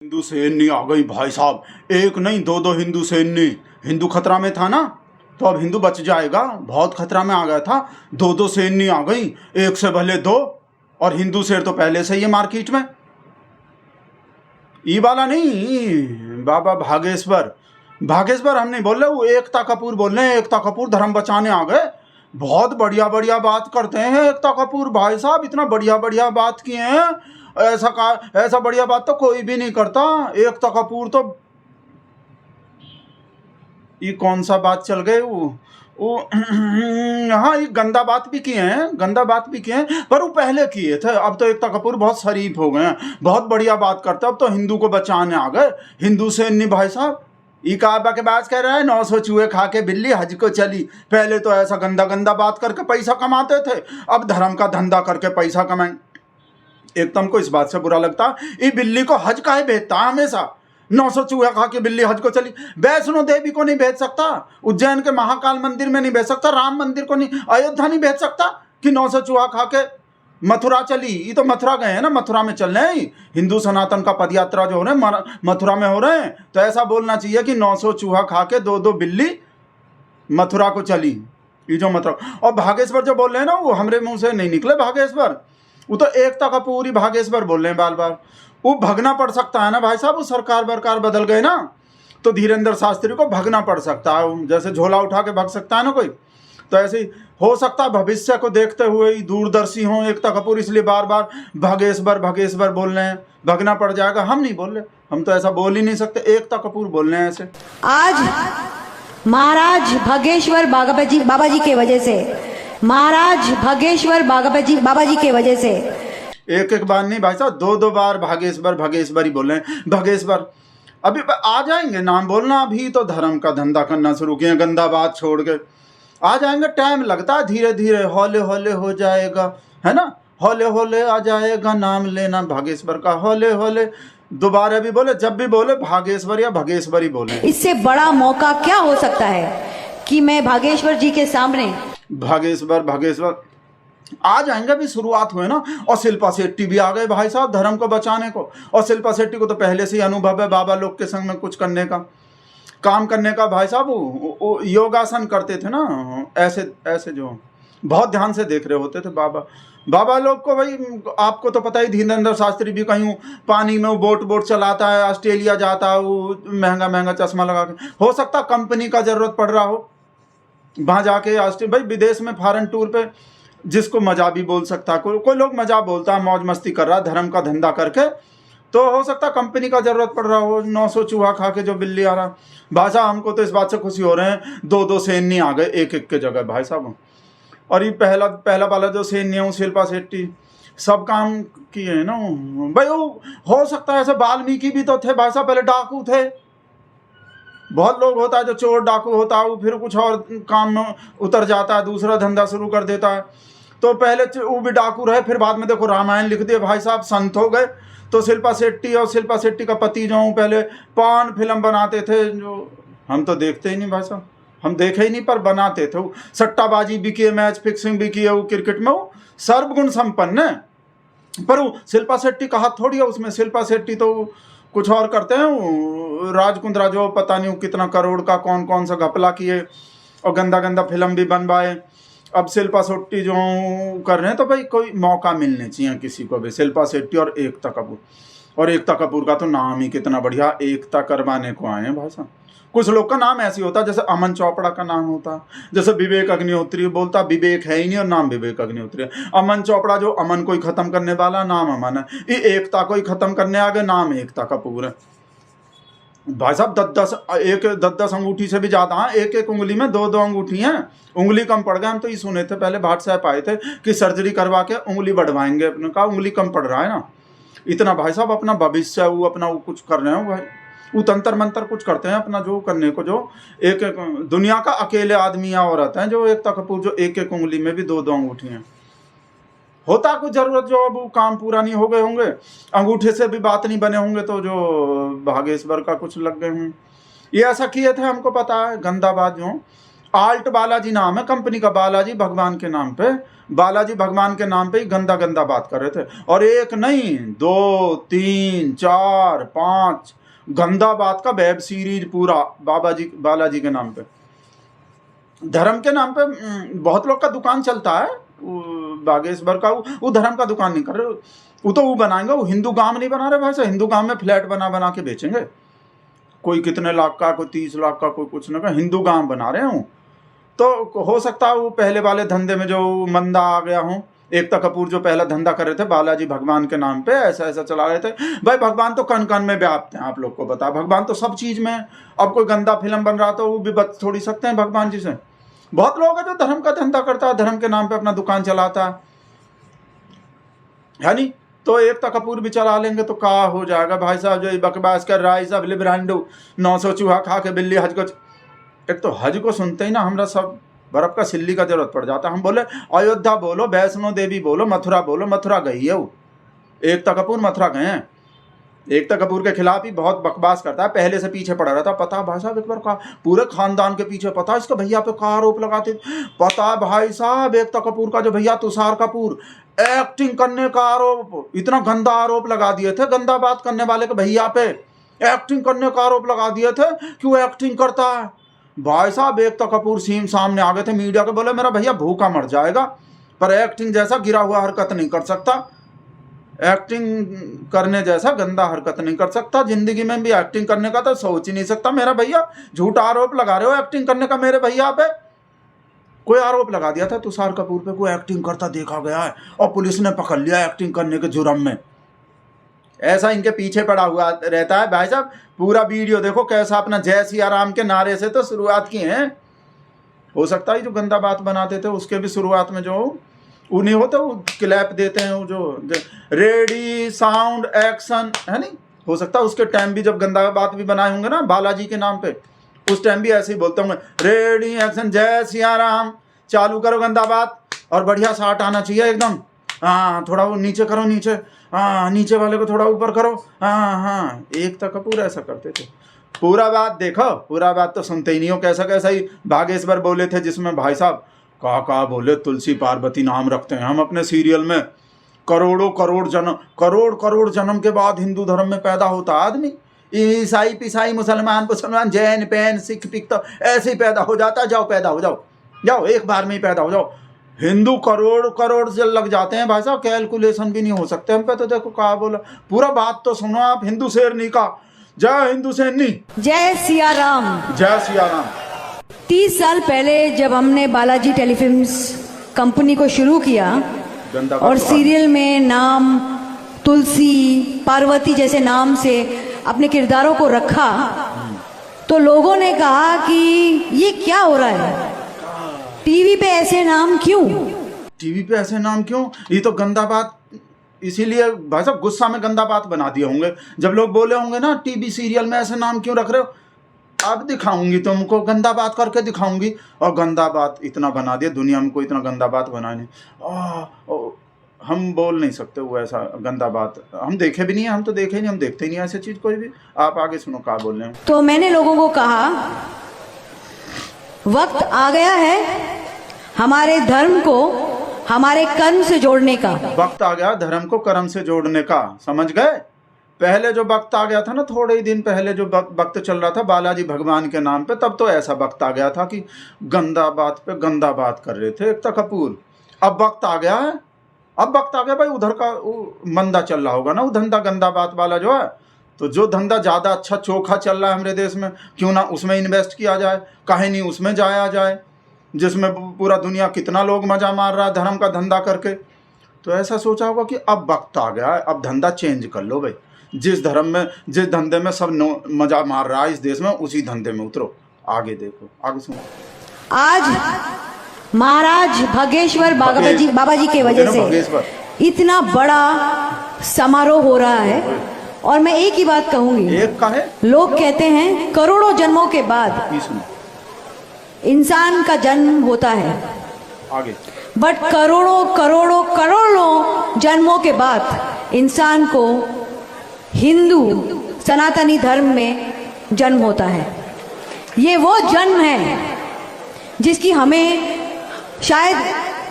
हिंदू सैन्य आ गई भाई साहब। एक नहीं दो दो हिंदू सैन्य। हिंदू खतरा में था ना, तो अब हिंदू बच जाएगा, बहुत खतरा में आ गया था। दो दो सैन्य आ गई, एक से भले दो। और हिंदू शेर तो पहले से ही है मार्केट में। ई वाला नहीं, बाबा भागेश्वर। भागेश्वर हम नहीं बोल रहे, वो एकता कपूर बोल रहे हैं। एकता कपूर धर्म बचाने आ गए। बहुत बढ़िया बढ़िया बात करते हैं एकता कपूर भाई साहब, इतना बढ़िया बढ़िया बात किए हैं। ऐसा बढ़िया बात तो कोई भी नहीं करता। एकता कपूर तो ये कौन सा बात चल गए वो हाँ, ये गंदा बात भी किए हैं, गंदा बात भी किए हैं, पर वो पहले किए थे। अब तो एकता कपूर बहुत शरीफ हो गए हैं, बहुत बढ़िया बात करते हैं। अब तो हिंदू को बचाने आ गए। हिंदू सैन्य भाई साहब। ये काबा के बात कह रहा है 900 चूहे खा के बिल्ली हज को चली। पहले तो ऐसा गंदा गंदा बात करके पैसा कमाते थे, अब धर्म का धंधा करके पैसा कमाएं। एकदम को इस बात से बुरा लगता, ये बिल्ली को हज काहे भेजता हमेशा। 900 चूहा खा के बिल्ली हज को चली। वैष्णो देवी को नहीं भेज सकता, उज्जैन के महाकाल मंदिर में नहीं भेज सकता, राम मंदिर को नहीं, अयोध्या नहीं भेज सकता कि 900 चूहा खा के मथुरा चली। ये तो मथुरा गए हैं ना, मथुरा में चल रहे हैं। हिंदू सनातन का पदयात्रा जो हो रहे हैं मथुरा में हो रहे हैं, तो ऐसा बोलना चाहिए कि 900 चूहा खा के दो दो बिल्ली मथुरा को चली। ये जो मथुरा और भागेश्वर जो बोल रहे हैं ना, वो हमारे मुंह से नहीं निकले भागेश्वर, वो तो एकता कपूर ही भागेश्वर बोल रहे हैं बार बार। वो भगना पड़ सकता है ना भाई साहब। वो सरकार बरकार बदल गए ना, तो धीरेन्द्र शास्त्री को भगना पड़ सकता है। जैसे झोला उठा के भग सकता है ना कोई, तो ऐसे ही हो सकता है। भविष्य को देखते हुए दूरदर्शी हों एकता कपूर, इसलिए बार बार भागेश्वर भागेश्वर बोल रहे हैं। भगना पड़ जाएगा, हम नहीं बोल रहे, हम तो ऐसा बोल ही नहीं सकते। एकता कपूर बोल रहे हैं ऐसे। आज महाराज भागेश्वर बाबा जी के वजह से, महाराज भागेश्वर बाबा जी के वजह से एक एक बार नहीं भाई साहब, दो दो बार भागेश्वर भागेश्वर ही बोल रहे हैं। भागेश्वर अभी आ जाएंगे, नाम बोलना। अभी तो धर्म का धंधा करना शुरू किए, गंदा बात छोड़ के आ जाएंगे। टाइम लगता है, धीरे धीरे हौले हौले हो जाएगा, है ना। हौले हौले आ जाएगा नाम लेना भागेश्वर का। हौले हौले दोबारा भी बोले, जब भी बोले भागेश्वर या भागेश्वर ही बोले। इससे बड़ा मौका क्या हो सकता है कि मैं भागेश्वर जी के सामने भागेश्वर भागेश्वर आ जाएंगे। अभी शुरुआत हुए ना। और शिल्पा शेट्टी भी आ गए भाई साहब धर्म को बचाने को। और शिल्पा शेट्टी को तो पहले से ही अनुभव है बाबा लोग के संग में कुछ करने का, काम करने का। भाई साहब वो योगासन करते थे ना, ऐसे ऐसे जो बहुत ध्यान से देख रहे होते थे बाबा लोग को। भाई आपको तो पता ही, धीरेन्द्र शास्त्री भी कहीं पानी में वो बोट चलाता है, ऑस्ट्रेलिया जाता है, वो महंगा महंगा चश्मा लगा के। हो सकता कंपनी का जरूरत पड़ रहा हो वहाँ जाके ऑस्ट्रेलिया। भाई विदेश में फॉरेन टूर पे जिसको मजा भी बोल सकता है, कोई लोग मजा बोलता है, मौज मस्ती कर रहा है धर्म का धंधा करके, तो हो सकता कंपनी का जरूरत पड़ रहा हो। 900 चूहा खा के जो बिल्ली आ रहा। भाई साहब हमको तो इस बात से खुशी हो रहे हैं, दो दो सैन्य आ गए एक एक के जगह भाई साहब। और ये पहला वाला जो सैन्य है, शिल्पा शेट्टी सब काम किए हैं ना भाई। वो हो सकता है ऐसे वाल्मीकि भी तो थे भाई साहब, पहले डाकू थे। बहुत लोग होता है जो चोर डाकू होता है, वो फिर कुछ और काम में उतर जाता है, दूसरा धंधा शुरू कर देता है। तो पहले वो भी डाकू रहे, फिर बाद में देखो रामायण लिख दिए भाई साहब, संत हो गए। तो शिल्पा शेट्टी और शिल्पा शेट्टी का पति जो पहले पान फिल्म बनाते थे, जो हम तो देखते ही नहीं भाई साहब, हम देखे ही नहीं, पर बनाते थे। वो सट्टाबाजी भी किए, मैच फिक्सिंग भी किए, वो क्रिकेट में वो सर्वगुण संपन्न है। पर वो शिल्पा शेट्टी का हाथ थोड़ी है उसमें। शिल्पा शेट्टी तो कुछ और करते हैं। राजकुंद्रा जो पता नहीं कितना करोड़ का कौन कौन सा घपला किए और गंदा गंदा फिल्म भी बनवाए। अब शिल्पा शेट्टी जो कर रहे हैं, तो भाई कोई मौका मिलने चाहिए किसी को भी। शिल्पा शेट्टी और एकता कपूर, और एकता कपूर का तो नाम ही कितना बढ़िया, एकता करवाने को आए हैं भाई साहब। कुछ लोग का नाम ऐसे होता है, जैसे अमन चोपड़ा का नाम होता है, जैसे विवेक अग्निहोत्री बोलता, विवेक है ही नहीं और नाम विवेक अग्निहोत्री है। अमन चोपड़ा जो अमन को ही खत्म करने वाला, नाम अमन है। ये एकता को ही खत्म करने आ गए, नाम एकता कपूर है भाई साहब। 10 अंगूठी से भी ज्यादा, हाँ, एक एक उंगली में दो दो अंगूठी हैं, उंगली कम पड़ गए। हम तो ये सुने थे पहले, भाट साहब आए थे कि सर्जरी करवा के उंगली बढ़वाएंगे। अपने कहा उंगली कम पड़ रहा है ना, इतना भाई साहब अपना भविष्य वो अपना वो कुछ कर रहे हो भाई। वो तंत्र मंत्र कुछ करते हैं अपना जो करने को। जो एक एक दुनिया का अकेले आदमी या औरत हैं जो एकता कपूर, जो एक एक उंगली में भी दो दो अंगूठी हैं। होता कुछ जरूरत जो अब काम पूरा नहीं हो गए होंगे, अंगूठे से भी बात नहीं बने होंगे, तो जो भागेश्वर का कुछ लग गए होंगे। ये ऐसा किए थे हमको पता है, गंदा बात जो। आल्ट बालाजी नाम है कंपनी का, बालाजी भगवान के नाम पे, बालाजी भगवान के नाम पे ही गंदा गंदा बात कर रहे थे। और एक नहीं, 2 3 4 5 गंदा बात का वेब सीरीज पूरा बालाजी के नाम पे, धर्म के नाम पे। बहुत लोग का दुकान चलता है बागेश्वर का, वो धर्म का दुकान नहीं कर रहे, वो तो वो बनाएंगे, वो हिंदू गांव नहीं बना रहे भाई साहब। हिंदू गांव में फ्लैट बना बना के बेचेंगे, कोई कितने लाख का, कोई 30 लाख का, कोई कुछ न का, हिंदू गांव बना रहे हूँ। तो हो सकता है वो पहले वाले धंधे में जो मंदा आ गया हूँ। एकता कपूर जो पहला धंधा कर रहे थे बालाजी भगवान के नाम पे, ऐसा ऐसा चला रहे थे। भाई भगवान तो कण कण में व्याप्त हैं, आप लोग को पता, भगवान तो सब चीज में। अब कोई गंदा फिल्म बन रहा तो वो भी बच थोड़ी सकते हैं भगवान जी से। बहुत लोग हैं जो धर्म का धंधा करता है, धर्म के नाम पे अपना दुकान चलाता है नहीं? तो एकता कपूर भी चला लेंगे तो क्या हो जाएगा भाई साहब। जो बकवास कर रहा है सब लिब्रांडो 900 चूहा खा के बिल्ली हज को, एक तो हज को सुनते ही ना हमरा सब बर्फ का सिल्ली का जरूरत पड़ जाता है। हम बोले अयोध्या बोलो, वैष्णो देवी बोलो, मथुरा बोलो, मथुरा गई है वो। एकता कपूर मथुरा गए हैं। एकता कपूर के खिलाफ ही बहुत बकवास करता है, पहले से पीछे पड़ा रहता। पता भाई साहब एक बार का पूरे खानदान के पीछे, पता इसके भैया पे का आरोप लगाते, पता भाई साहब एकता कपूर का जो भैया तुषार कपूर, एक्टिंग करने का आरोप, इतना गंदा आरोप लगा दिए थे गंदा बात करने वाले के भैया पे, एक्टिंग करने का आरोप लगा दिए थे कि वो एक्टिंग करता है। भाई साहब एकता कपूर सीम सामने आ गए थे मीडिया के, बोले मेरा भैया भूखा मर जाएगा पर एक्टिंग जैसा गिरा हुआ हरकत नहीं कर सकता, एक्टिंग करने जैसा गंदा हरकत नहीं कर सकता, जिंदगी में भी एक्टिंग करने का तो सोच ही नहीं सकता मेरा भैया। झूठा आरोप लगा रहे हो एक्टिंग करने का मेरे भैया पे। कोई आरोप लगा दिया था तुषार कपूर पे, कोई एक्टिंग करता देखा गया है और पुलिस ने पकड़ लिया एक्टिंग करने के जुर्म में। ऐसा इनके पीछे पड़ा हुआ रहता है भाई साहब। पूरा वीडियो देखो कैसा अपना जय सिया राम के नारे से तो शुरुआत की है। हो सकता है जो गंदा बात बनाते थे उसके भी शुरुआत में जो उन्हें होता वो क्लैप देते हैं, वो जो रेडी साउंड एक्शन है नहीं, हो सकता है उसके टाइम भी जब गंदा बात भी बनाए होंगे ना बालाजी के नाम पे, उस टाइम भी ऐसे ही बोलते होंगे रेडी एक्शन जय सिया राम, चालू करो गंदा बात और बढ़िया शाट आना चाहिए एकदम। हाँ थोड़ा वो नीचे करो, नीचे, हाँ नीचे वाले को थोड़ा ऊपर करो, हाँ। एकता कपूर ऐसा करते थे। पूरा बात देखो, पूरा बात तो सुनते ही नहीं हो। कैसा कैसा ही भागेश्वर बोले थे जिसमें भाई साहब का बोले तुलसी पार्वती नाम रखते हैं हम अपने सीरियल में। करोड़ों करोड़ जन्म के बाद हिंदू धर्म में पैदा होता आदमी। ईसाई पिसाई मुसलमान जैन पैन सिख पिक तो ऐसे ही पैदा हो जाता है। जाओ पैदा हो जाओ एक बार में ही पैदा हो जाओ। हिंदू करोड़ से लग जाते हैं भाई साहब, कैलकुलेशन भी नहीं हो सकते हम पे। तो देखो कहा बोला, पूरा बात तो सुनो आप। हिंदू शेरनी का जय हिंदू शेरनी, जय सिया राम, जय सिया राम। 30 साल पहले जब हमने बालाजी टेलीफिल्म्स कंपनी को शुरू किया और सीरियल में नाम तुलसी पार्वती जैसे नाम से अपने किरदारों को रखा, तो लोगों ने कहा कि ये क्या हो रहा है, टीवी पे ऐसे नाम क्यों, टीवी पे ऐसे नाम क्यों, ये तो गंदा बात। इसीलिए भाई साहब गुस्सा में गंदा बात बना दिए होंगे जब लोग बोले होंगे ना टीवी सीरियल में ऐसे नाम क्यों रख रहे हो। अब दिखाऊंगी तुमको, गंदा बात करके दिखाऊंगी। और गंदा बात इतना बना दिया, दुनिया में कोई इतना गंदा बात बनाए नहीं। हम बोल नहीं सकते वो ऐसा गंदा बात, हम देखे भी नहीं है, हम तो देखे ही नहीं, हम देखते ही नहीं ऐसी चीज कोई भी। आप आगे सुनो क्या बोल रहे हैं। तो मैंने लोगों को कहा वक्त आ गया है हमारे धर्म को हमारे कर्म से जोड़ने का। वक्त आ गया धर्म को कर्म से जोड़ने का, समझ गए। पहले जो वक्त आ गया था ना, थोड़े ही दिन पहले जो वक्त चल रहा था बालाजी भगवान के नाम पे, तब तो ऐसा वक्त आ गया था कि गंदा बात पे गंदा बात कर रहे थे एकता कपूर। अब वक्त आ गया है, अब वक्त आ गया भाई उधर का मंदा चल रहा होगा ना वो धंधा गंदा बात वाला जो है। तो जो धंधा ज़्यादा अच्छा चोखा चल रहा है हमारे देश में, क्यों ना उसमें इन्वेस्ट किया जाए, काहे नहीं उसमें जाया जाए, जिसमें पूरा दुनिया कितना लोग मजा मार रहा है धर्म का धंधा करके। तो ऐसा सोचा होगा कि अब वक्त आ गया है, अब धंधा चेंज कर लो भाई। जिस धर्म में जिस धंधे में सब मजा मार रहा है इस देश में, उसी धंधे में उतरो। आगे देखो, आगे सुनो। आज महाराज भगेश्वर बाबा जी के वजह से इतना बड़ा समारोह हो रहा है। और मैं एक ही बात कहूंगी, एक का है, लोग कहते हैं करोड़ों जन्मों के बाद इंसान का जन्म होता है, आगे बट करोड़ों जन्मों के बाद इंसान को हिंदू सनातनी धर्म में जन्म होता है। ये वो जन्म है जिसकी हमें शायद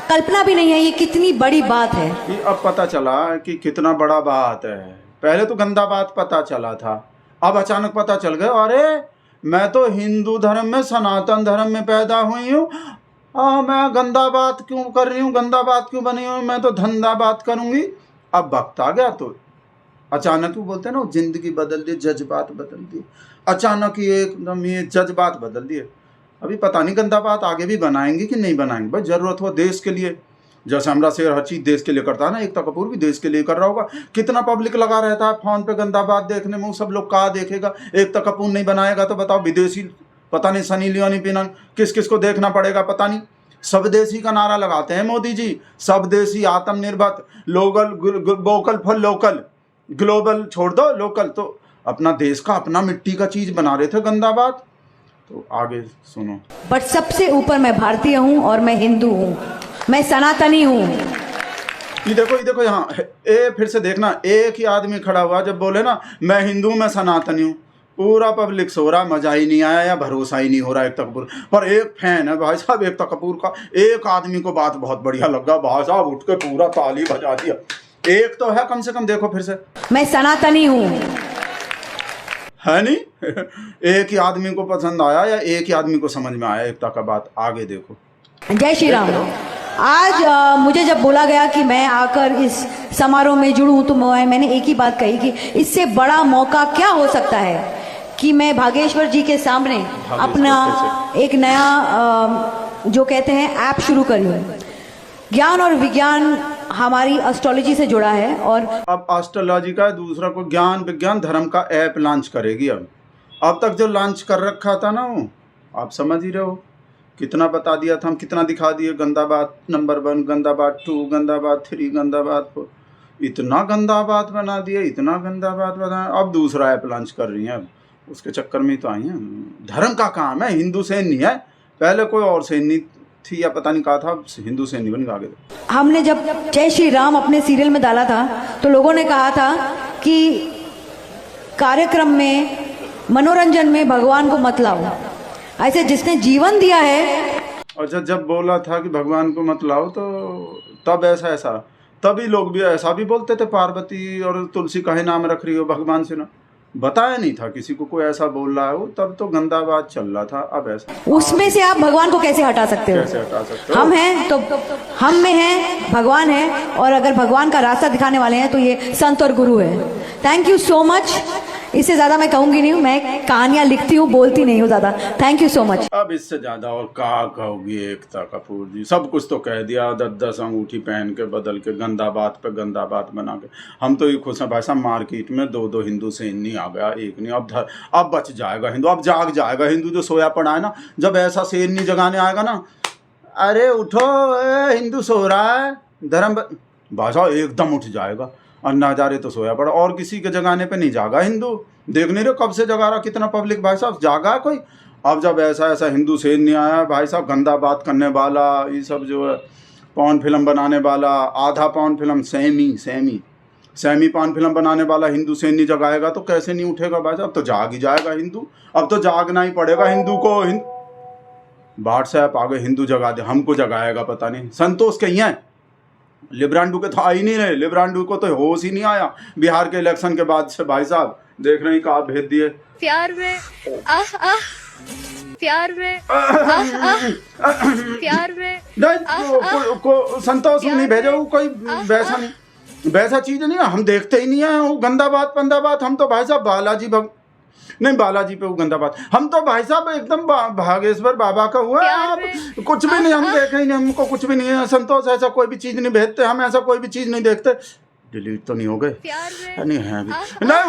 कल्पना भी नहीं है ये कितनी बड़ी बात है। कि अब पता चला कि कितना बड़ा बात है। पहले तो गंदा बात पता चला था, अब अचानक पता चल गया अरे मैं तो हिंदू धर्म में, सनातन धर्म में पैदा हुई हूँ, मैं गंदा बात क्यों कर रही हूँ, गंदा बात क्यों बनी हूँ, मैं तो धंधा बात करूँगी। अब वक्त आ गया तो अचानक ही बोलते हैं ना, जिंदगी बदल दी, जज्बात बदल दिए, अचानक ही एकदम ये जज्बात बदल दिए। अभी पता नहीं गंदा बात आगे भी बनाएंगे कि नहीं बनाएंगे। भाई जरूरत हो देश के लिए, जैसे हमरा शेर हर चीज़ देश के लिए करता है ना, एकता कपूर भी देश के लिए कर रहा होगा। कितना पब्लिक लगा रहता है फोन पे गंदा बात देखने में, वो सब लोग कहाँ देखेगा। एकता कपूर नहीं बनाएगा तो बताओ विदेशी, पता नहीं सनी लियोनी पिना किस किस को देखना पड़ेगा, पता नहीं। सब देशी का नारा लगाते हैं मोदी जी, सब देशी, आत्मनिर्भर, local, vocal for local, global छोड़ दो लोकल। तो अपना देश का, अपना मिट्टी का चीज बना रहे थे गंदा बात। तो आगे सुनो। बट सबसे ऊपर मैं भारतीय हूँ और मैं हिंदू हूँ, मैं सनातनी हूँ। ये देखो यहाँ ए फिर से देखना, एक ही आदमी खड़ा हुआ जब बोले ना मैं हिंदू, मैं सनातनी हूँ, पूरा पब्लिक सो रहा, मजा ही नहीं आया या भरोसा ही नहीं हो रहा एकता कपूर पर। एक फैन है भाई साहब एकता कपूर का, एक आदमी को बात बहुत बढ़िया लगा, भाई साहब उठ के पूरा ताली बजा दिया। एक तो है कम से कम, देखो फिर से, मैं सनातनी हूँ, है नहीं? एक ही आदमी को पसंद आया या एक ही आदमी को समझ में आया एकता का बात। आगे देखो। जय श्री राम। आज मुझे जब बोला गया कि मैं आकर इस समारोह में जुड़ूं तो मैंने एक ही बात कही कि इससे बड़ा मौका क्या हो सकता है कि मैं भागेश्वर जी के सामने अपना एक नया जो कहते हैं ऐप शुरू करी हूँ। ज्ञान और विज्ञान हमारी एस्ट्रोलॉजी से जुड़ा है और अब एस्ट्रोलॉजी का दूसरा को ज्ञान विज्ञान धर्म का ऐप लॉन्च करेगी। अब तक जो लॉन्च कर रखा था ना, वो आप समझ ही रहे हो, कितना बता दिया था हम, कितना दिखा दिए। गंदा बात नंबर 1, गंदा बात 2, गंदा बात 3, गंदा बात 4, इतना गंदा बात बना दिया, इतना गंदा बात बना। अब दूसरा ऐप लॉन्च कर रही हैं, अब उसके चक्कर में ही तो आई हैं। धर्म का काम है, हिंदू सैन्य है, पहले कोई और सैन्य थी या पता नहीं कहा था, हिंदू सैन्य बन आगे। हमने जब जय श्री राम अपने सीरियल में डाला था तो लोगों ने कहा था कि कार्यक्रम में, मनोरंजन में भगवान को मत लाओ। ऐसे जिसने जीवन दिया है, अच्छा जब बोला था कि भगवान को मत लाओ तो तब ऐसा तभी लोग भी ऐसा भी बोलते थे, पार्वती और तुलसी काहे नाम रख रही हो भगवान से ना। बताया नहीं था किसी को कोई ऐसा बोल रहा है वो, तब तो गंदा बात चल रहा था। अब ऐसा उसमें से आप भगवान को कैसे हटा सकते हो? कैसे हटा सकते हो? हम हैं तो हम में हैं, भगवान है, और अगर भगवान का रास्ता दिखाने वाले हैं तो ये संत और गुरु है। Thank you so much. इससे ज्यादा मैं कहूंगी नहीं, मैं कहानियां लिखती हूँ, बोलती नहीं हूँ ज्यादा। Thank you so much. अब इससे ज्यादा और क्या कहोगी एकता कपूर जी, सब कुछ तो कह दिया। 10 अंगूठी पहन के बदल के गंदा बात पे गंदा बात बना के। हम तो ये खुश हैं भाई साहब, मार्केट में 2 हिंदू सैन्य आ गया, एक नहीं। अब बच जाएगा हिंदू, अब जाग जाएगा हिंदू जो सोया पड़ा है ना। जब ऐसा सैन्य जगाने आएगा ना, अरे उठो हिंदू सो रहा है, धर्म भाषा एकदम उठ जाएगा। अन्ना हजारे तो सोया पड़ा, और किसी के जगाने पे नहीं जागा हिंदू। देख नहीं रहे कब से जगा रहा, कितना पब्लिक भाई साहब जागा है कोई। अब जब ऐसा हिंदू सैन्य आया भाई साहब, गंदा बात करने वाला, ये सब जो है पॉर्न फिल्म बनाने वाला, आधा porn film semi porn film बनाने वाला हिंदू सैन्य जगाएगा तो कैसे नहीं उठेगा भाई साहब। तो जाग ही जाएगा हिंदू, अब तो जागना ही पड़ेगा हिंदू को। व्हाट्सएप आगे हिंदू जगा दे, हमको जगाएगा पता नहीं। संतोष कहीं है, लिब्रांडू के तो आ ही नहीं रहे, लिब्रांडू को तो होश ही नहीं आया बिहार के इलेक्शन के बाद से भाई साहब। देख रहे हैं कहाँ भेज दिए। प्यार में प्यार में प्यार में को संतोष नहीं भेजा, वो कोई वैसा नहीं, वैसा चीज नहीं है। हम देखते ही नहीं है वो गंदा बात पंदा बात। हम तो भाई साहब बालाजी पे वो गंदा बात, हम तो भाई साहब एकदम भागेश्वर बाबा का हुआ है। आप कुछ भी नहीं, हम देखे ही नहीं, हमको कुछ भी नहीं है। संतोष ऐसा कोई भी चीज नहीं भेजते, हम ऐसा कोई भी चीज नहीं देखते। डिलीट तो नहीं हो गए? नहीं है अभी, नहीं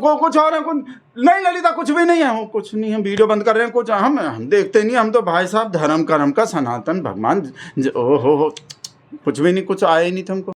वो कुछ और है, नहीं ललिता कुछ भी नहीं है, वो कुछ नहीं है, वीडियो बंद कर रहे हैं कुछ। हम देखते नहीं, हम तो भाई साहब धर्म कर्म का सनातन भगवान, ओ हो कुछ भी नहीं, कुछ आया ही नहीं था हमको।